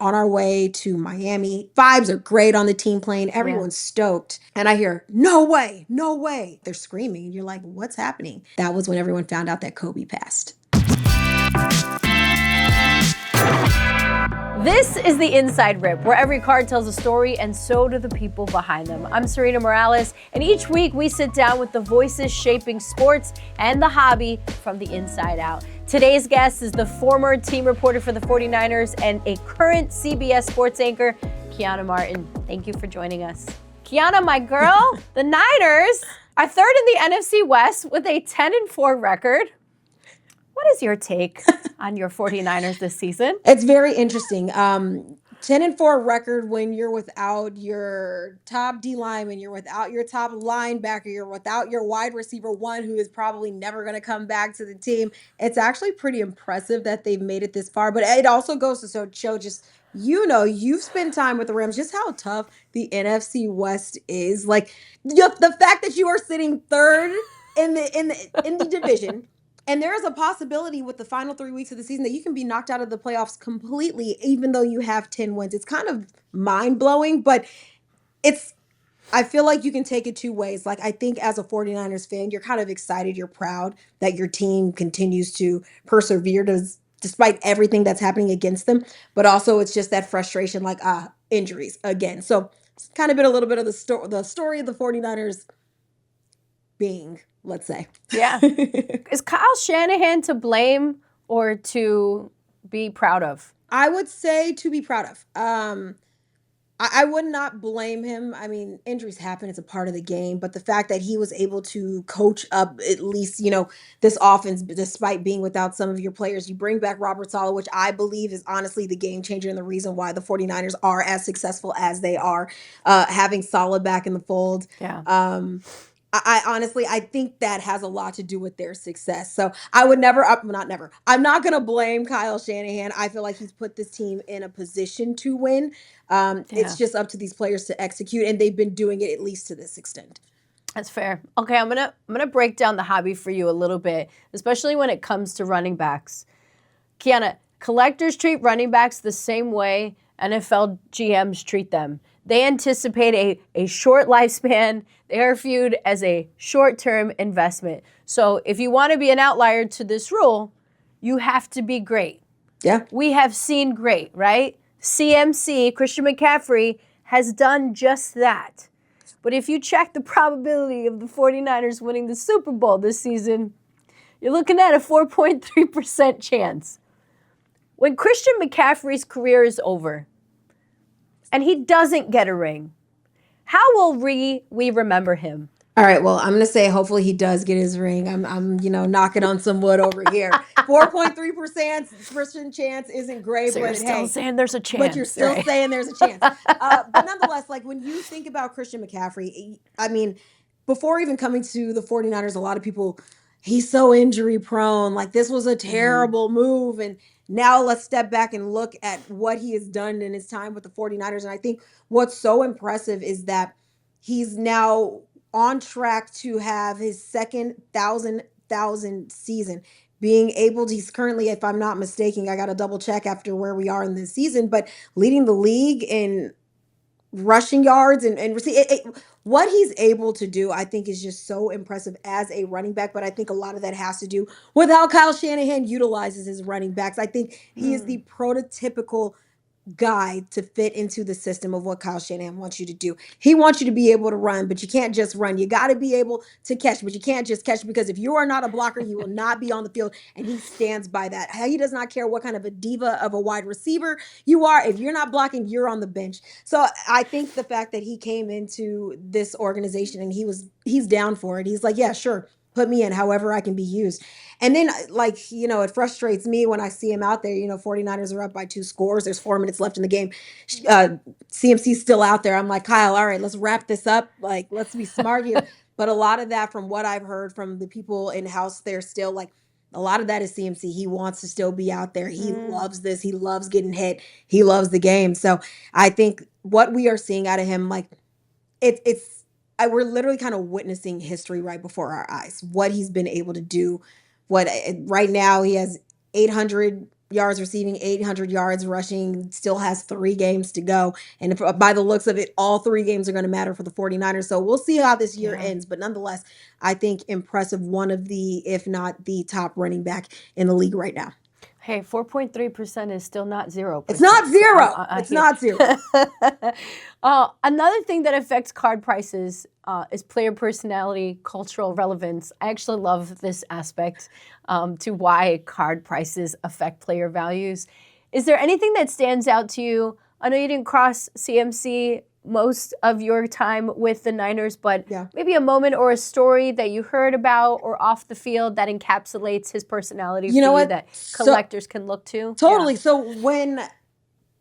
on our way to Miami. Vibes are great on the team plane. Everyone's stoked. And I hear, no way, no way. They're screaming. You're like, what's happening? That was when everyone found out that Kobe passed. This is the Inside Rip, where every card tells a story and so do the people behind them. I'm Sarina Morales, and each week we sit down with the voices shaping sports and the hobby from the inside out. Today's guest is the former team reporter for the 49ers and a current CBS Sports anchor, Keiana Martin. Thank you for joining us. Keiana, my girl, the Niners are third in the NFC West with a 10-4 record. What is your take on your 49ers this season? It's very interesting. 10-4 record when you're without your top D lineman, you're without your top linebacker, you're without your wide receiver one who is probably never going to come back to the team. It's actually pretty impressive that they've made it this far, but it also goes to show just, you've spent time with the Rams, just how tough the NFC West is. Like the fact that you are sitting third in the division. And there is a possibility with the final 3 weeks of the season that you can be knocked out of the playoffs completely, even though you have 10 wins. It's kind of mind-blowing, but I feel like you can take it two ways. Like, I think as a 49ers fan, you're kind of excited, you're proud that your team continues to persevere despite everything that's happening against them. But also it's just that frustration, like, injuries again. So it's kind of been a little bit of the story of the 49ers being, let's say. Yeah. Is Kyle Shanahan to blame or to be proud of? I would say to be proud of. I would not blame him. I mean, injuries happen. It's a part of the game. But the fact that he was able to coach up at least, this offense, despite being without some of your players, you bring back Robert Saleh, which I believe is honestly the game changer and the reason why the 49ers are as successful as they are, having Saleh back in the fold. Yeah. I honestly, I think that has a lot to do with their success. So I would never, not never, I'm not going to blame Kyle Shanahan. I feel like he's put this team in a position to win. It's just up to these players to execute, and they've been doing it at least to this extent. That's fair. Okay, I'm gonna break down the hobby for you a little bit, especially when it comes to running backs. Keiana, collectors treat running backs the same way NFL GMs treat them. They anticipate a short lifespan. They are viewed as a short-term investment. So if you want to be an outlier to this rule, you have to be great. Yeah. We have seen great, right? CMC, Christian McCaffrey, has done just that. But if you check the probability of the 49ers winning the Super Bowl this season, you're looking at a 4.3% chance. When Christian McCaffrey's career is over, and he doesn't get a ring, how will we remember him? All right, well, I'm going to say hopefully he does get his ring. I'm knocking on some wood over here. 4.3% Christian chance isn't great, So but you're still saying there's a chance. But you're still right? saying there's a chance. But nonetheless, like when you think about Christian McCaffrey, I mean, before even coming to the 49ers, a lot of people, he's so injury prone. Like this was a terrible move. And now let's step back and look at what he has done in his time with the 49ers. And I think what's so impressive is that he's now on track to have his second thousand season. Being able to, he's currently, if I'm not mistaken, I got to double check after where we are in this season, but leading the league in rushing yards and what he's able to do, I think is just so impressive as a running back. But I think a lot of that has to do with how Kyle Shanahan utilizes his running backs. I think he is the prototypical guy to fit into the system of what Kyle Shanahan wants you to do. He wants you to be able to run, but you can't just run. You got to be able to catch, but you can't just catch, because if you are not a blocker, you will not be on the field, and he stands by that. He does not care what kind of a diva of a wide receiver you are. If you're not blocking, you're on the bench. So I think the fact that he came into this organization and he's down for it. He's like, yeah, sure, put me in however I can be used. And then, it frustrates me when I see him out there. 49ers are up by 2 scores. There's 4 minutes left in the game. CMC's still out there. I'm like, Kyle, all right, let's wrap this up. Like, let's be smart here. But a lot of that, from what I've heard from the people in-house, they're still like, a lot of that is CMC. He wants to still be out there. He loves this. He loves getting hit. He loves the game. So I think what we are seeing out of him, like, we're literally kind of witnessing history right before our eyes. What he's been able to do. Right now he has 800 yards receiving, 800 yards rushing, still has 3 games to go. And if, by the looks of it, all 3 games are going to matter for the 49ers. So we'll see how this year ends. But nonetheless, I think impressive. One of the, if not the top running back in the league right now. Hey, 4.3% is still not 0%. It's not zero. It's not zero. Another thing that affects card prices is player personality, cultural relevance. I actually love this aspect to why card prices affect player values. Is there anything that stands out to you? I know you didn't cross CMC most of your time with the Niners, but maybe a moment or a story that you heard about or off the field that encapsulates his personality for you that collectors can look to? Totally. Yeah. So when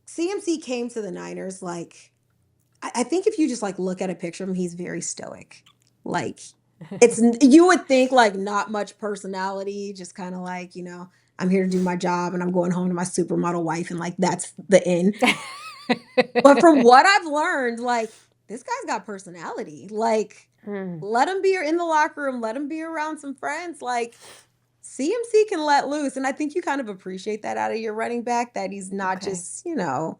CMC came to the Niners, like, I think if you just like look at a picture of him, he's very stoic. Like, it's, you would think like not much personality, just kind of like, you know, I'm here to do my job and I'm going home to my supermodel wife and like that's the end. But from what I've learned, like, this guy's got personality. Like, let him be in the locker room. Let him be around some friends. Like, CMC can let loose. And I think you kind of appreciate that out of your running back, that he's not just, you know,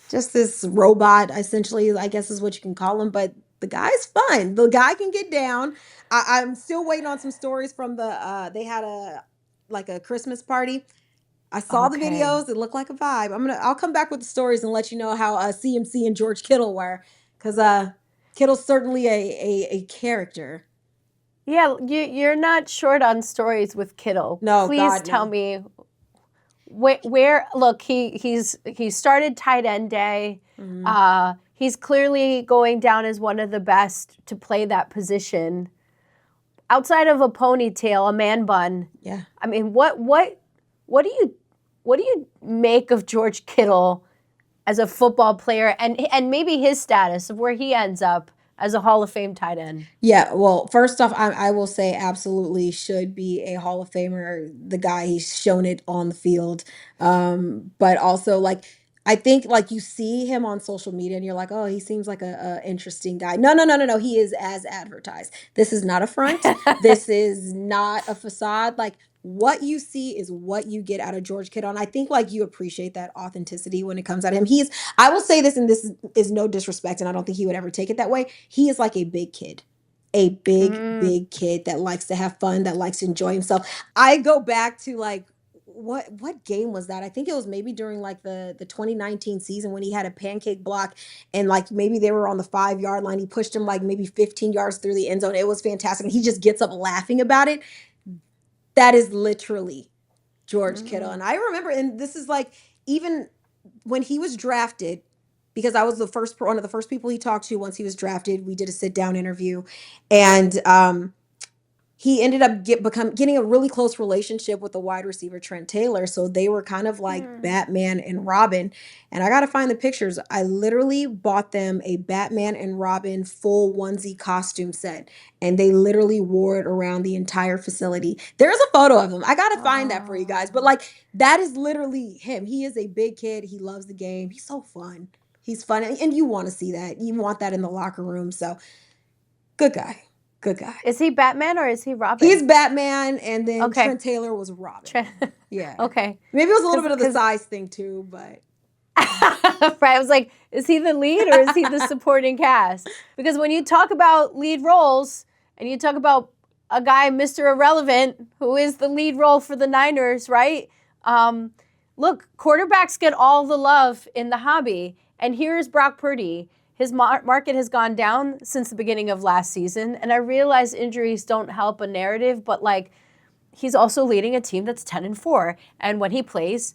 just this robot, essentially, I guess is what you can call him. But the guy's fun. The guy can get down. I'm still waiting on some stories from they had a Christmas party. I saw the videos. It looked like a vibe. I'll come back with the stories and let you know how CMC and George Kittle were, because Kittle's certainly a character. Yeah, you're not short on stories with Kittle. No, please tell me where. Look, he started tight end day. Mm-hmm. He's clearly going down as one of the best to play that position. Outside of a ponytail, a man bun. Yeah. I mean, what do you make of George Kittle as a football player and maybe his status of where he ends up as a Hall of Fame tight end? Yeah, well, first off, I will say absolutely should be a Hall of Famer. The guy, he's shown it on the field. But also, like, I think, like, you see him on social media and you're like, oh, he seems like a interesting guy. No. He is as advertised. This is not a front. This is not a facade. Like, what you see is what you get out of George Kittle. And I think, like, you appreciate that authenticity when it comes out of him. I will say this, and this is no disrespect, and I don't think he would ever take it that way. He is like a big kid. A big kid that likes to have fun, that likes to enjoy himself. I go back to, like, what game was that? I think it was maybe during like the 2019 season when he had a pancake block and like maybe they were on the 5-yard line. He pushed him like maybe 15 yards through the end zone. It was fantastic. And he just gets up laughing about it. That is literally George Kittle. And I remember, and this is like, even when he was drafted, because I was one of the first people he talked to once he was drafted. We did a sit-down interview, and he ended up getting a really close relationship with the wide receiver Trent Taylor. So they were kind of like Batman and Robin. And I got to find the pictures. I literally bought them a Batman and Robin full onesie costume set. And they literally wore it around the entire facility. There's a photo of him. I got to find that for you guys. But like, that is literally him. He is a big kid. He loves the game. He's so fun. He's fun. And you want to see that. You want that in the locker room. So good guy. Good guy. Is he Batman or is he Robin? He's Batman, and then Trent Taylor was Robin. Yeah. Okay. Maybe it was a little bit of the size thing too, but. Right. I was like, is he the lead or is he the supporting cast? Because when you talk about lead roles and you talk about a guy, Mr. Irrelevant, who is the lead role for the Niners, right? Look, quarterbacks get all the love in the hobby. And here's Brock Purdy. His market has gone down since the beginning of last season. And I realize injuries don't help a narrative, but like, he's also leading a team that's 10-4. And when he plays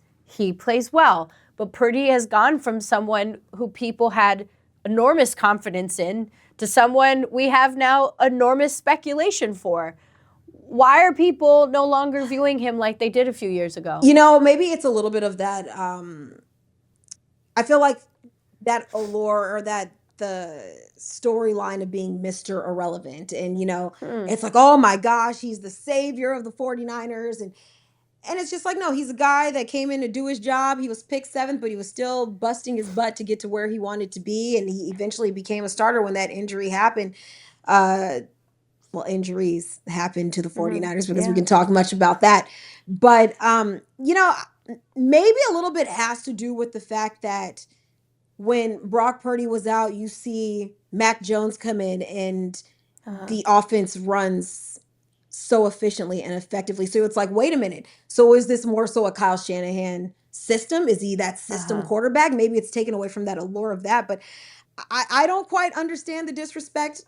well. But Purdy has gone from someone who people had enormous confidence in to someone we have now enormous speculation for. Why are people no longer viewing him like they did a few years ago? You know, maybe it's a little bit of that. I feel like that allure or that the storyline of being Mr. Irrelevant. And, you know, it's like, oh my gosh, he's the savior of the 49ers. And it's just like, no, he's a guy that came in to do his job. He was picked 7th, but he was still busting his butt to get to where he wanted to be. And he eventually became a starter when that injury happened. Well, injuries happen to the 49ers because we can talk much about that. But, you know, maybe a little bit has to do with the fact that when Brock Purdy was out, you see Mac Jones come in and the offense runs so efficiently and effectively. So it's like, wait a minute. So is this more so a Kyle Shanahan system? Is he that system quarterback? Maybe it's taken away from that allure of that. But I don't quite understand the disrespect.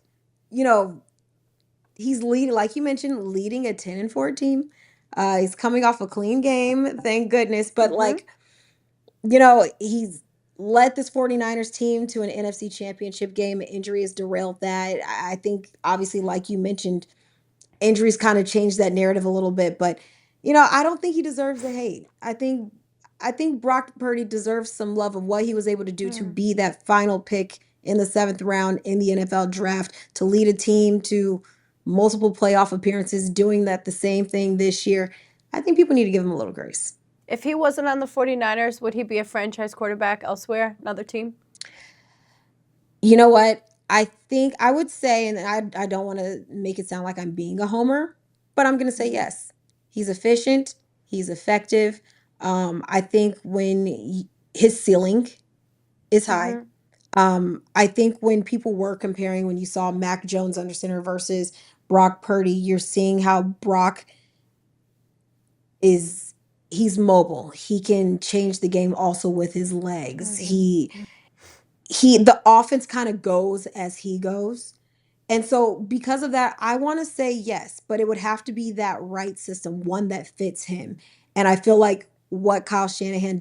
You know, he's leading, like you mentioned, leading a 10-4 team. He's coming off a clean game, thank goodness. But like, you know, he's led this 49ers team to an NFC championship game. Injury has derailed that. I think, obviously, like you mentioned, injuries kind of changed that narrative a little bit. But, you know, I don't think he deserves the hate. I think Brock Purdy deserves some love of what he was able to do to be that final pick in the 7th round in the NFL draft, to lead a team to multiple playoff appearances, doing that the same thing this year. I think people need to give him a little grace. If he wasn't on the 49ers, would he be a franchise quarterback elsewhere, another team? You know what? I think I would say, and I don't want to make it sound like I'm being a homer, but I'm going to say yes. He's efficient. He's effective. I think his ceiling is high. I think when people were comparing, when you saw Mac Jones under center versus Brock Purdy, you're seeing how Brock he's mobile. He can change the game also with his legs. The offense kind of goes as he goes. And so because of that, I want to say yes, but it would have to be that right system, one that fits him. And I feel like what Kyle Shanahan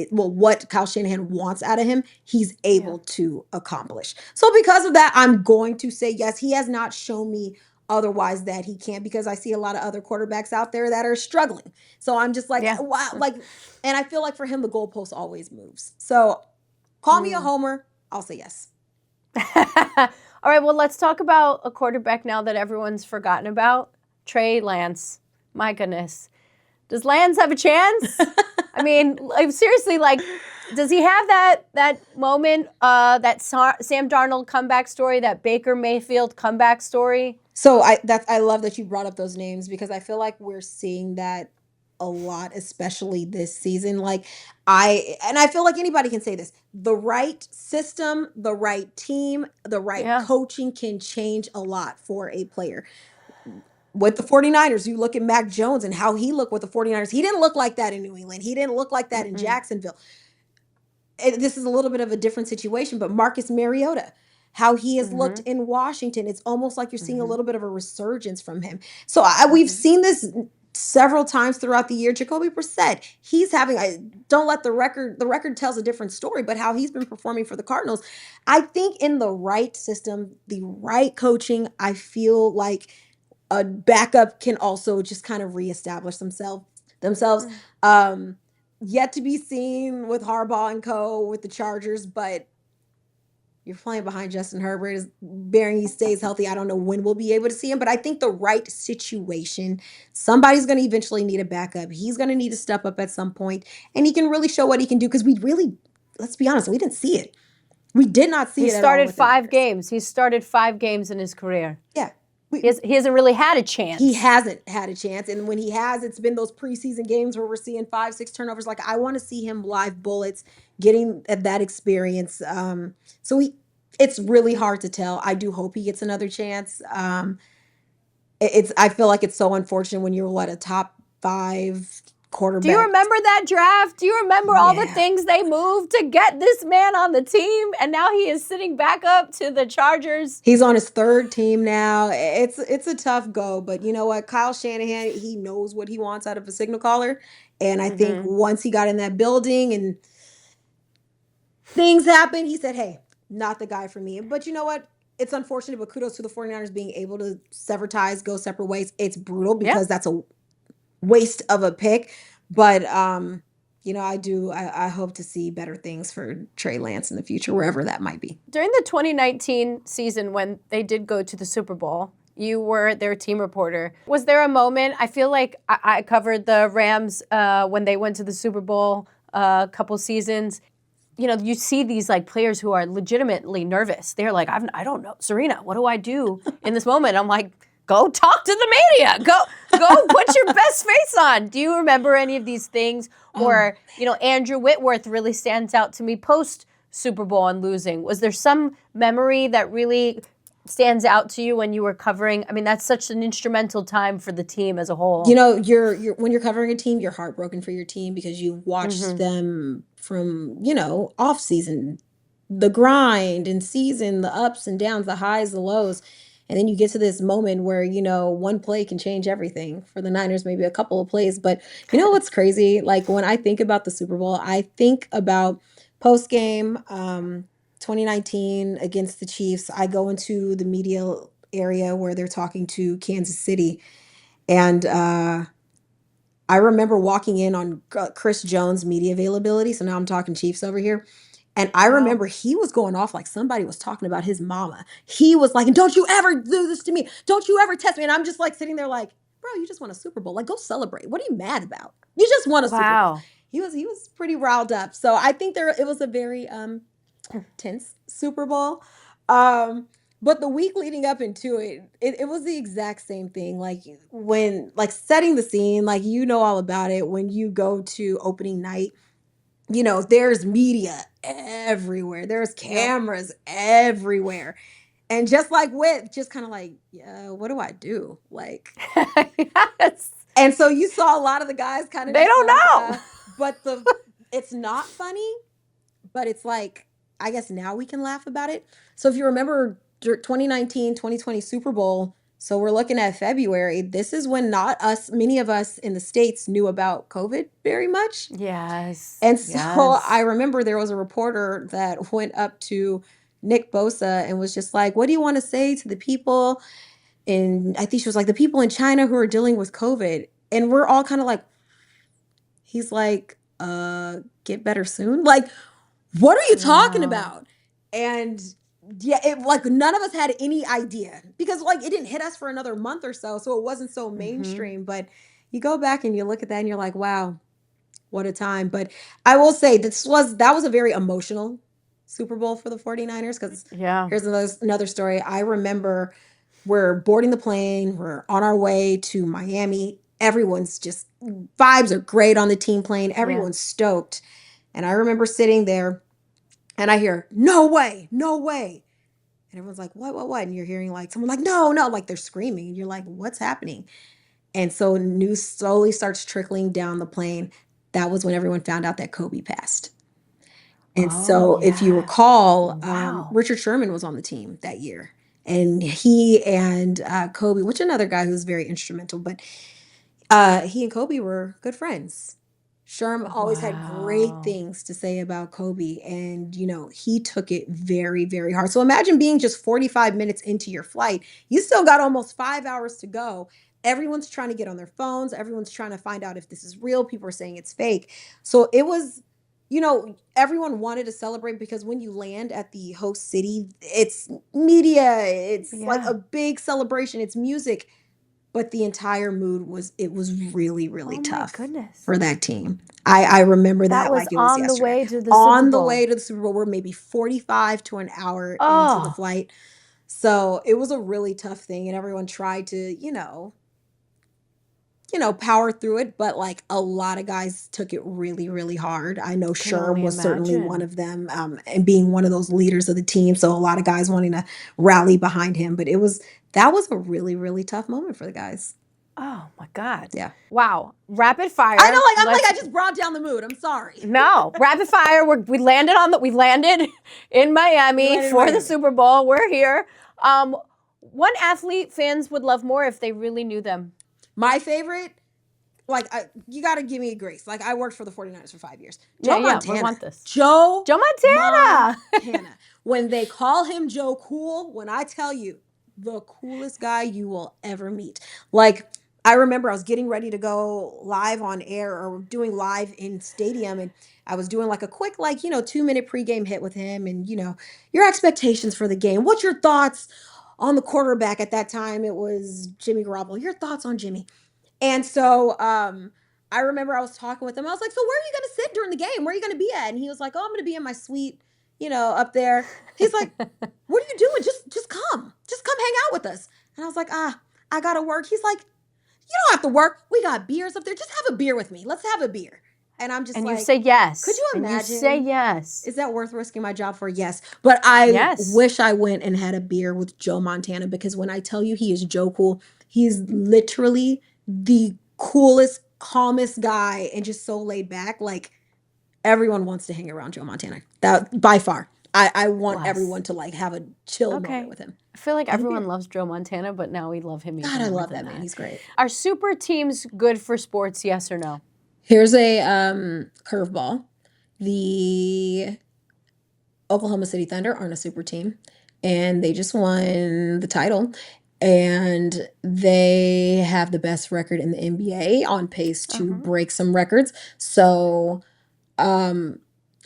what Kyle Shanahan wants out of him, he's able to accomplish. So because of that, I'm going to say yes. He has not shown me otherwise that he can't, because I see a lot of other quarterbacks out there that are struggling. So I'm just like, wow, like, and I feel like for him, the goalpost always moves. So call me a homer. I'll say yes. All right, well, let's talk about a quarterback now that everyone's forgotten about, Trey Lance. My goodness. Does Lance have a chance? I mean, seriously, like, does he have that moment, that Sam Darnold comeback story, that Baker Mayfield comeback story? So I love that you brought up those names, because I feel like we're seeing that a lot, especially this season. Like I feel like anybody can say this. The right system, the right team, the right coaching can change a lot for a player. With the 49ers, you look at Mac Jones and how he looked with the 49ers. He didn't look like that in New England. He didn't look like that in Jacksonville. This is a little bit of a different situation, but Marcus Mariota, how he has looked in Washington, it's almost like you're seeing a little bit of a resurgence from him. So we've seen this several times throughout the year. Jacoby Brissett, he's having, don't let the record tells a different story, but how he's been performing for the Cardinals. I think in the right system, the right coaching, I feel like a backup can also just kind of reestablish themselves. Yet to be seen with Harbaugh and co. with the Chargers, but you're playing behind Justin Herbert, bearing he stays healthy. I don't know when we'll be able to see him, but I think the right situation, somebody's going to eventually need a backup. He's going to need to step up at some point, and he can really show what he can do, because let's be honest, we didn't see it. We did not see it at all. He started 5 games. He's started 5 games in his career. Yeah. He hasn't really had a chance. He hasn't had a chance. And when he has, it's been those preseason games where we're seeing 5-6 turnovers. Like, I want to see him live bullets, getting that experience. It's really hard to tell. I do hope he gets another chance. I feel like it's so unfortunate when you're a top 5 quarterback. Do you remember that draft? Do you remember all the things they moved to get this man on the team? And now he is sitting back up to the Chargers. He's on his 3rd team now. It's a tough go, but you know what? Kyle Shanahan, he knows what he wants out of a signal caller. And I think once he got in that building and things happened, he said, hey, not the guy for me. But you know what? It's unfortunate, but kudos to the 49ers being able to sever ties, go separate ways. It's brutal, because that's a waste of a pick. But I hope to see better things for Trey Lance in the future, wherever that might be. During the 2019 season, when they did go to the Super Bowl, you were their team reporter. Was there a moment? I feel like I covered the Rams when they went to the Super Bowl a couple seasons. You know, you see these like players who are legitimately nervous. They're like, I don't know, Sarina, what do I do in this moment? I'm like, go talk to the media. Go put your best face on. Do you remember any of these things? Or, Andrew Whitworth really stands out to me post Super Bowl and losing. Was there some memory that really stands out to you when you were covering? I mean, that's such an instrumental time for the team as a whole. You're when you're covering a team, you're heartbroken for your team because you watched them from, off season, the grind and season, the ups and downs, the highs, the lows. And then you get to this moment where, one play can change everything for the Niners, maybe a couple of plays. But you know what's crazy? Like when I think about the Super Bowl, I think about post game, 2019 against the Chiefs. I go into the media area where they're talking to Kansas City. And I remember walking in on Chris Jones' media availability. So now I'm talking Chiefs over here. And I remember he was going off like somebody was talking about his mama. He was like, don't you ever do this to me. Don't you ever test me. And I'm just like sitting there like, bro, you just won a Super Bowl. Like, go celebrate. What are you mad about? You just won a Super Bowl. He was pretty riled up. So I think it was a very tense Super Bowl. But the week leading up into it was the exact same thing. Like setting the scene, like all about it. When you go to opening night, there's media everywhere. There's cameras everywhere. And just kind of like, yeah, what do I do? Like, yes. And so you saw a lot of the guys kind of, they don't know. But it's not funny, but it's like, I guess now we can laugh about it. So if you remember 2019, 2020 Super Bowl, so we're looking at February. This is when many of us in the States knew about COVID very much. Yes. And so I remember there was a reporter that went up to Nick Bosa and was just like, what do you want to say to the people? And I think she was like, the people in China who are dealing with COVID. And we're all kind of like, he's like, get better soon. Like, what are you talking about? And yeah, none of us had any idea because it didn't hit us for another month or so. So it wasn't so mainstream, but you go back and you look at that and you're like, wow, what a time. But I will say that was a very emotional Super Bowl for the 49ers. Cause here's another story. I remember we're boarding the plane. We're on our way to Miami. Everyone's just vibes are great on the team plane. Everyone's stoked. And I remember sitting there and I hear, no way, no way. And everyone's like, what? And you're hearing like someone like, no, like they're screaming. And you're like, what's happening? And so news slowly starts trickling down the plane. That was when everyone found out that Kobe passed. And so if you recall, Richard Sherman was on the team that year. And he and Kobe, which another guy who's very instrumental, but he and Kobe were good friends. Sherm always had great things to say about Kobe. And, he took it very, very hard. So imagine being just 45 minutes into your flight. You still got almost 5 hours to go. Everyone's trying to get on their phones. Everyone's trying to find out if this is real. People are saying it's fake. So it was, everyone wanted to celebrate because when you land at the host city, it's media. It's like a big celebration. It's music. But the entire mood was really, really tough for that team. I remember that was like it was on yesterday. The way to the Super Bowl. On the way to the Super Bowl. We're maybe 45 to an hour into the flight. So it was a really tough thing. And everyone tried to, power through it. But like a lot of guys took it really, really hard. I know Sherm was certainly one of them and being one of those leaders of the team. So a lot of guys wanting to rally behind him. But that was a really, really tough moment for the guys. Oh my God. Yeah. Wow. Rapid fire. I know, I just brought down the mood. I'm sorry. No. Rapid fire. We landed in Miami for the Super Bowl. We're here. One athlete fans would love more if they really knew them. My favorite, you got to give me a grace. Like, I worked for the 49ers for 5 years. Joe Montana. We want this. Joe Montana. When they call him Joe Cool, when I tell you, the coolest guy you will ever meet. Like, I remember I was getting ready to go live on air or doing live in stadium, and I was doing like a quick 2-minute pregame hit with him and, your expectations for the game. What's your thoughts on the quarterback at that time? It was Jimmy Garoppolo. Your thoughts on Jimmy? And so I remember I was talking with him. I was like, so where are you going to sit during the game? Where are you going to be at? And he was like, oh, I'm going to be in my suite, up there. He's like, what are you doing? Just come. Just come hang out with us. And I was like, I got to work. He's like, you don't have to work. We got beers up there. Just have a beer with me. Let's have a beer. And I'm just And like, you say yes. could you imagine? And you say yes. Is that worth risking my job for? Yes. But I wish I went and had a beer with Joe Montana, because when I tell you he is Joe Cool, he's literally the coolest, calmest guy and just so laid back. Like, everyone wants to hang around Joe Montana. That by far. I want everyone to like have a chill moment with him. I feel like everyone loves Joe Montana, but now we love him even more. God, I love that man. He's great. Are super teams good for sports, yes or no? Here's a curveball. The Oklahoma City Thunder aren't a super team, and they just won the title, and they have the best record in the NBA, on pace to break some records. So, you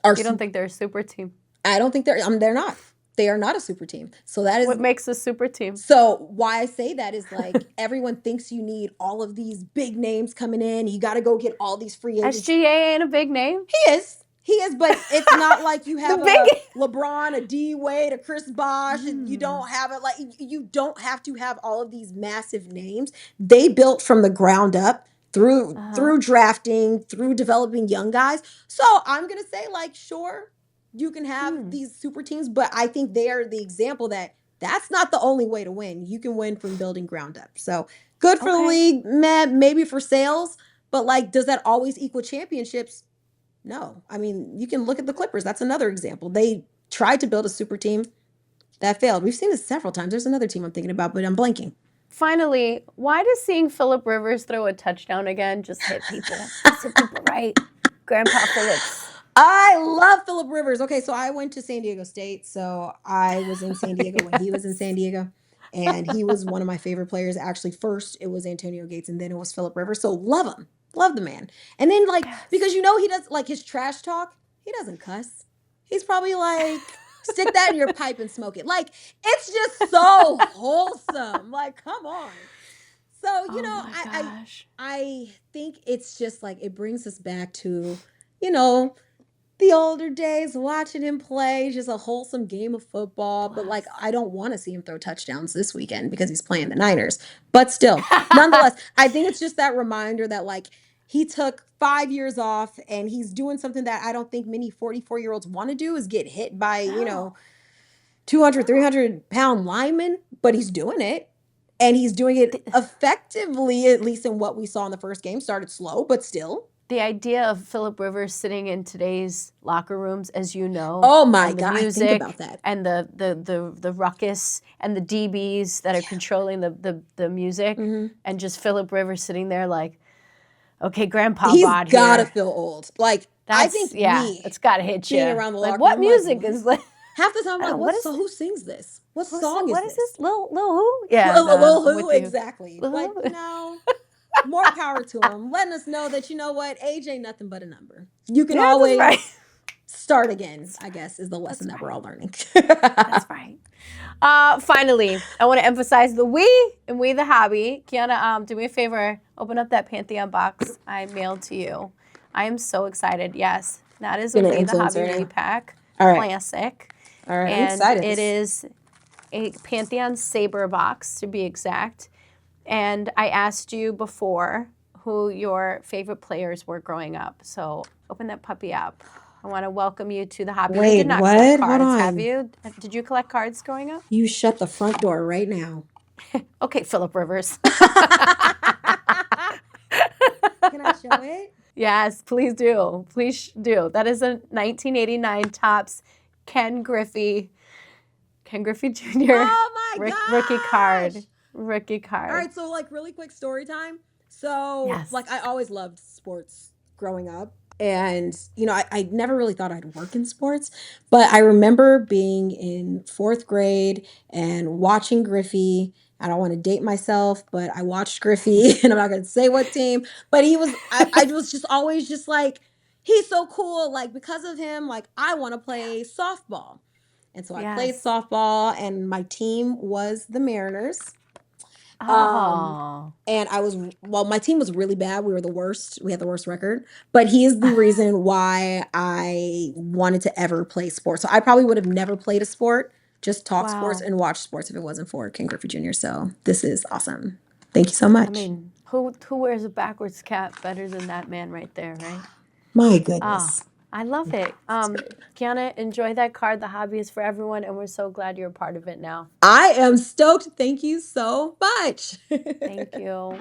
don't think they're a super team? I don't think they're not. They are not a super team. So that is what makes a super team. So why I say that is like everyone thinks you need all of these big names coming in. You got to go get all these free agents. SGA ain't a big name. He is, but it's not like you have a LeBron, a D Wade, a Chris Bosh, and you don't have it. Like, you don't have to have all of these massive names. They built from the ground up through drafting, through developing young guys. So I'm gonna say, like, sure, you can have these super teams, but I think they are the example that that's not the only way to win. You can win from building ground up. So good for the league, maybe for sales, but like, does that always equal championships? No. I mean, you can look at the Clippers. That's another example. They tried to build a super team that failed. We've seen this several times. There's another team I'm thinking about, but I'm blanking. Finally, why does seeing Phillip Rivers throw a touchdown again just hit people? Just hit people, right? Grandpa Phillips. I love Phillip Rivers. Okay, so I went to San Diego State, so I was in San Diego when he was in San Diego, and he was one of my favorite players. Actually, first it was Antonio Gates, and then it was Phillip Rivers. So love him. Love the man. And then, like, because he does, like, his trash talk, he doesn't cuss. He's probably like, stick that in your pipe and smoke it. Like, it's just so wholesome. Like, come on. So, you know, I think it's just like, it brings us back to, you know, the older days, watching him play, just a wholesome game of football. But like, I don't want to see him throw touchdowns this weekend because he's playing the Niners. But still, nonetheless, I think it's just that reminder that, like, he took 5 years off and he's doing something that I don't think many 44-year-olds want to do, is get hit by, you know, 200, 300-pound linemen. But he's doing it. And he's doing it effectively, at least in what we saw in the first game. Started slow, but still. The idea of Phillip Rivers sitting in today's locker rooms, as you know. Oh my God, music, I think about that. And the ruckus and the DBs that are controlling the music, and just Phillip Rivers sitting there like, okay, Grandpa bod here. He's gotta feel old. Like, I think it's gotta hit you. Around the like, what music is like? Half the time, I'm like, who sings this? What song is this? What is this? Lil who? Yeah, Lil who? Exactly. Like, no. More power to him, letting us know that, you know what, age ain't nothing but a number. You can always start again, I guess, is the lesson that we're all learning. That's right. Finally, I want to emphasize the we and we the hobby. Keiana, do me a favor, open up that Pantheon box I mailed to you. I am so excited. Yes, that is a We the Hobby repack. Classic. All right, and I'm excited. It is a Pantheon Saber box, to be exact. And I asked you before who your favorite players were growing up. So open that puppy up. I want to welcome you to the hobby. Wait, you did not collect cards, have you? Did you collect cards growing up? You shut the front door right now. Okay, Phillip Rivers. Can I show it? Yes, please do. Please do. That is a 1989 Topps Ken Griffey Jr. Oh my God! Rookie card. All right, so like really quick story time. So like I always loved sports growing up. And, you know, I never really thought I'd work in sports. But I remember being in 4th grade and watching Griffey. I don't want to date myself, but I watched Griffey, and I'm not going to say what team. But I was just always just like, he's so cool. Like, because of him, like, I want to play softball. And so I played softball, and my team was the Mariners. And my team was really bad. We were the worst. We had the worst record. But he is the reason why I wanted to ever play sports. So I probably would have never played a sport, just talk sports and watch sports if it wasn't for Ken Griffey Jr. So this is awesome. Thank you so much. I mean, who wears a backwards cap better than that man right there, right? My goodness. I love it. Keiana, enjoy that card. The hobby is for everyone, and we're so glad you're a part of it now. I am stoked. Thank you so much. Thank you.